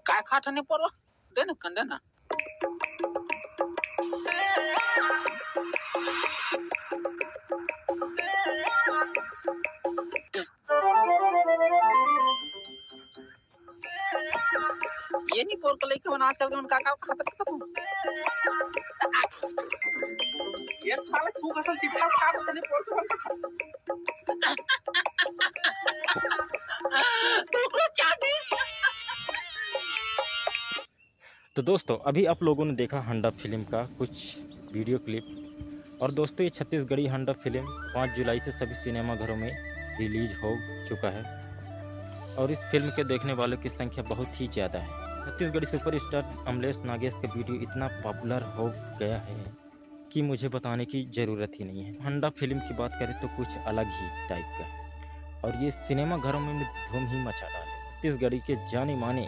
काय खाटने पोरवा दे ना कंडे ना ये नहीं पोर को लेके मन आजकल के मन काका खाता था तू ये साले तू कसम चिपका खा तो नहीं पोर को तू क्या तो दोस्तों अभी आप लोगों ने देखा हंडा फिल्म का कुछ वीडियो क्लिप। और दोस्तों ये छत्तीसगढ़ी हंडा फिल्म 5 जुलाई से सभी सिनेमाघरों में रिलीज हो चुका है और इस फिल्म के देखने वालों की संख्या बहुत ही ज़्यादा है। छत्तीसगढ़ी सुपरस्टार अमलेश नागेश का वीडियो इतना पॉपुलर हो गया है कि मुझे बताने की ज़रूरत ही नहीं है। हंडा फिल्म की बात करें तो कुछ अलग ही टाइप का और ये सिनेमाघरों में धूम ही मचा डाले। छत्तीसगढ़ी के जाने माने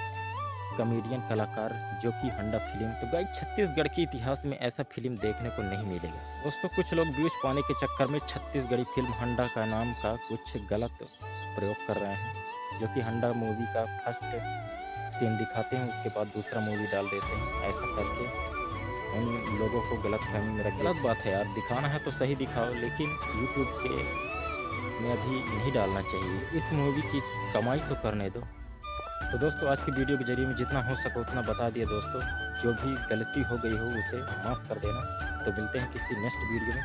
कॉमेडियन कलाकार जो कि हंडा फिल्म, तो गाइस छत्तीसगढ़ के इतिहास में ऐसा फिल्म देखने को नहीं मिलेगा। दोस्तों कुछ लोग व्यूज पाने के चक्कर में छत्तीसगढ़ी फिल्म हंडा का नाम का कुछ गलत प्रयोग कर रहे हैं, जो कि हंडा मूवी का फर्स्ट सीन दिखाते हैं उसके बाद दूसरा मूवी डाल देते हैं। ऐसा करके उन लोगों को गलत फहमी में रख। गलत बात है यार, दिखाना है तो सही दिखाओ, लेकिन यूट्यूब के में अभी नहीं डालना चाहिए। इस मूवी की कमाई तो करने दो। तो दोस्तों आज की वीडियो के जरिए में जितना हो सके उतना बता दिया दोस्तों। जो भी गलती हो गई हो उसे माफ़ कर देना। तो मिलते हैं किसी नेक्स्ट वीडियो में।